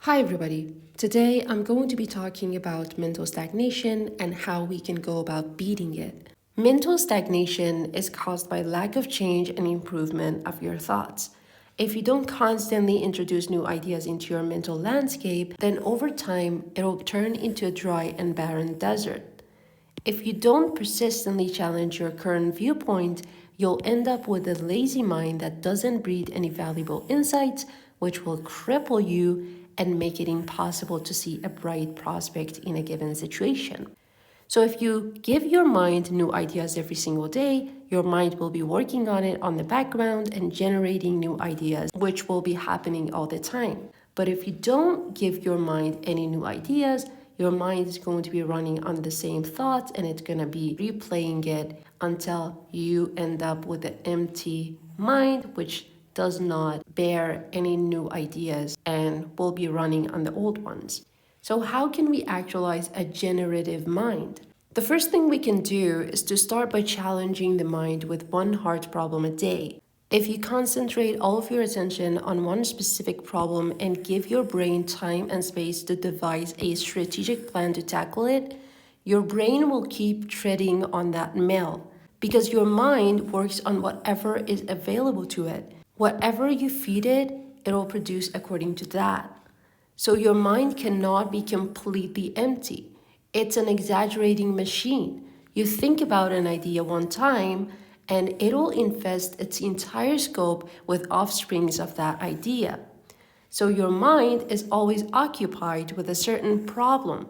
Hi everybody. Today I'm going to be talking about mental stagnation and how we can go about beating it. Mental stagnation is caused by lack of change and improvement of your thoughts. If you don't constantly introduce new ideas into your mental landscape, then over time it'll turn into a dry and barren desert. If you don't persistently challenge your current viewpoint, you'll end up with a lazy mind that doesn't breed any valuable insights, which will cripple you and make it impossible to see a bright prospect in a given situation. So, if you give your mind new ideas every single day, your mind will be working on it on the background and generating new ideas, which will be happening all the time. But if you don't give your mind any new ideas, your mind is going to be running on the same thoughts and it's going to be replaying it until you end up with an empty mind, which does not bear any new ideas and will be running on the old ones. So, how can we actualize a generative mind? The first thing we can do is to start by challenging the mind with one hard problem a day. If you concentrate all of your attention on one specific problem and give your brain time and space to devise a strategic plan to tackle it, your brain will keep treading on that mill because your mind works on whatever is available to it. Whatever you feed it, it'll produce according to that. So your mind cannot be completely empty. It's an exaggerating machine. You think about an idea one time, and it'll infest its entire scope with offsprings of that idea. So your mind is always occupied with a certain problem.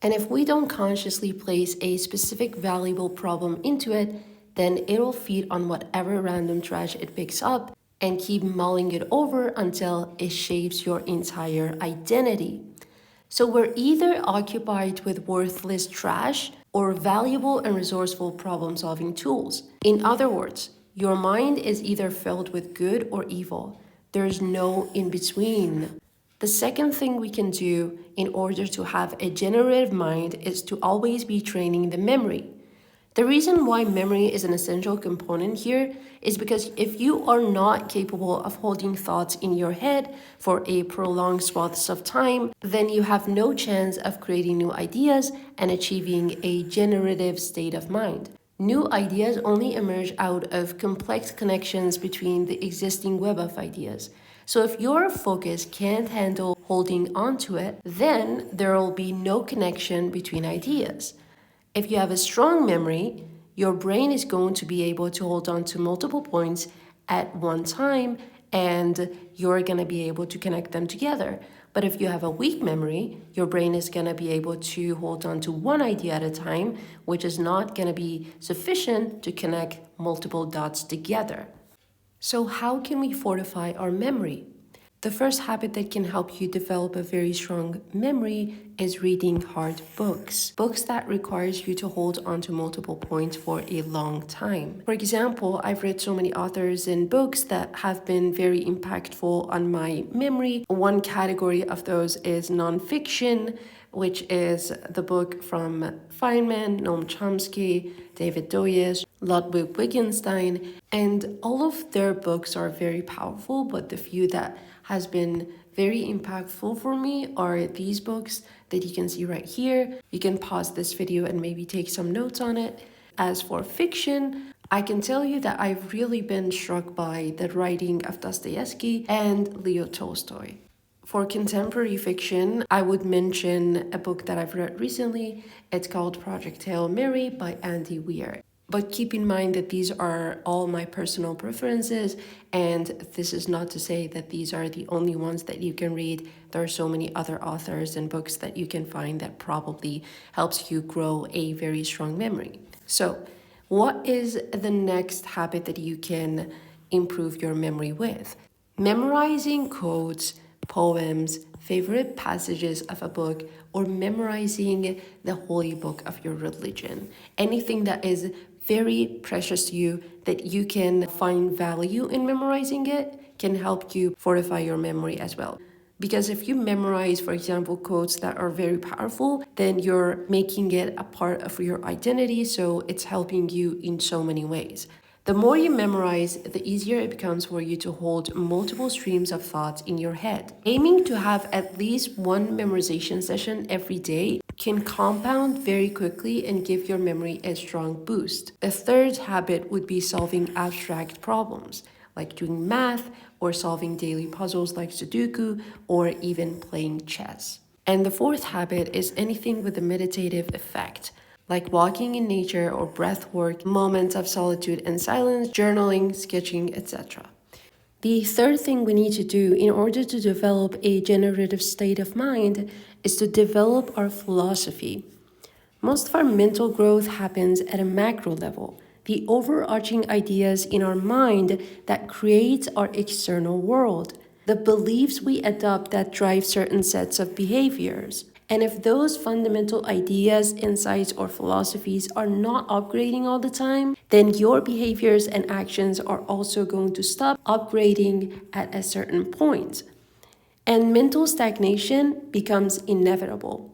And if we don't consciously place a specific valuable problem into it, then it'll feed on whatever random trash it picks up and keep mulling it over until it shapes your entire identity. So we're either occupied with worthless trash or valuable and resourceful problem solving tools. In other words, your mind is either filled with good or evil. There's no in between. The second thing we can do in order to have a generative mind is to always be training the memory. The reason why memory is an essential component here is because if you are not capable of holding thoughts in your head for a prolonged swaths of time, then you have no chance of creating new ideas and achieving a generative state of mind. New ideas only emerge out of complex connections between the existing web of ideas. So if your focus can't handle holding on to it, then there will be no connection between ideas. If you have a strong memory, your brain is going to be able to hold on to multiple points at one time and you're going to be able to connect them together. But if you have a weak memory, your brain is going to be able to hold on to one idea at a time, which is not going to be sufficient to connect multiple dots together. So, how can we fortify our memory? The first habit that can help you develop a very strong memory is reading hard books. Books that requires you to hold on to multiple points for a long time. For example, I've read so many authors and books that have been very impactful on my memory. One category of those is nonfiction, which is the book from Feynman, Noam Chomsky, David Doyes, Ludwig Wittgenstein, and all of their books are very powerful, but the few that has been very impactful for me are these books that you can see right here. You can pause this video and maybe take some notes on it. As for fiction, I can tell you that I've really been struck by the writing of Dostoevsky and Leo Tolstoy. For contemporary fiction, I would mention a book that I've read recently. It's called Project Hail Mary by Andy Weir. But keep in mind that these are all my personal preferences, and this is not to say that these are the only ones that you can read. There are so many other authors and books that you can find that probably helps you grow a very strong memory. So, what is the next habit that you can improve your memory with? Memorizing quotes, poems, favorite passages of a book, or memorizing the holy book of your religion. Anything that is very precious to you that you can find value in memorizing it can help you fortify your memory as well. Because if you memorize, for example, quotes that are very powerful, then you're making it a part of your identity, so it's helping you in so many ways. The more you memorize, the easier it becomes for you to hold multiple streams of thoughts in your head. Aiming to have at least one memorization session every day can compound very quickly and give your memory a strong boost. The third habit would be solving abstract problems, like doing math or solving daily puzzles like Sudoku or even playing chess. And the fourth habit is anything with a meditative effect, like walking in nature or breath work, moments of solitude and silence, journaling, sketching, etc. The third thing we need to do in order to develop a generative state of mind is to develop our philosophy. Most of our mental growth happens at a macro level, the overarching ideas in our mind that creates our external world, the beliefs we adopt that drive certain sets of behaviors. And if those fundamental ideas, insights, or philosophies are not upgrading all the time, then your behaviors and actions are also going to stop upgrading at a certain point. And mental stagnation becomes inevitable.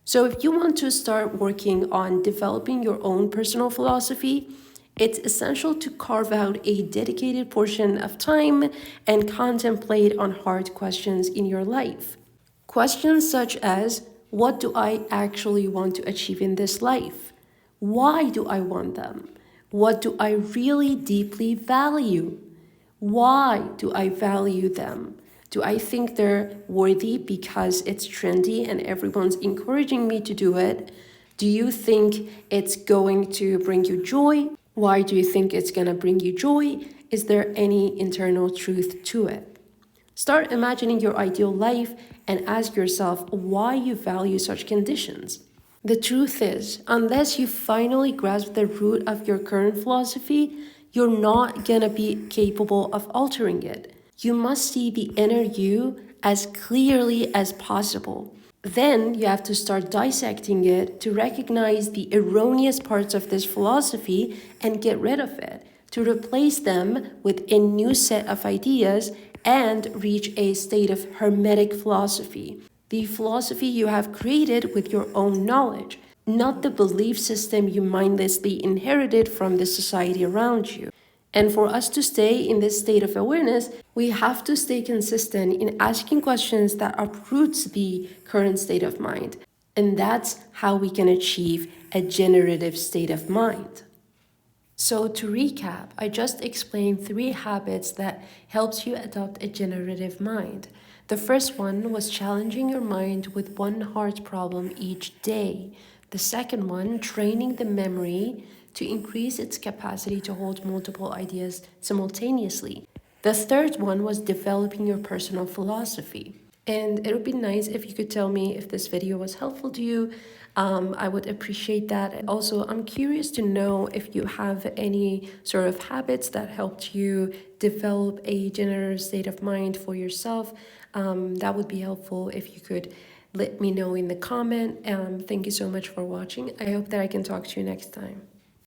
So, if you want to start working on developing your own personal philosophy, it's essential to carve out a dedicated portion of time and contemplate on hard questions in your life. Questions such as, what do I actually want to achieve in this life? Why do I want them? What do I really deeply value? Why do I value them? Do I think they're worthy because it's trendy and everyone's encouraging me to do it? Do you think it's going to bring you joy? Why do you think it's going to bring you joy? Is there any internal truth to it? Start imagining your ideal life and ask yourself why you value such conditions. The truth is, unless you finally grasp the root of your current philosophy, you're not gonna be capable of altering it. You must see the inner you as clearly as possible. Then you have to start dissecting it to recognize the erroneous parts of this philosophy and get rid of it, to replace them with a new set of ideas and reach a state of hermetic philosophy, the philosophy you have created with your own knowledge, not the belief system you mindlessly inherited from the society around you. And for us to stay in this state of awareness, we have to stay consistent in asking questions that uproots the current state of mind. And that's how we can achieve a generative state of mind. So to recap, I just explained 3 habits that helps you adopt a generative mind. The first one was challenging your mind with one hard problem each day. The second one, training the memory to increase its capacity to hold multiple ideas simultaneously. The third one was developing your personal philosophy. And it would be nice if you could tell me if this video was helpful to you. I would appreciate that. And also, I'm curious to know if you have any sort of habits that helped you develop a generative state of mind for yourself. That would be helpful if you could let me know in the comment. Thank you so much for watching. I hope that I can talk to you next time.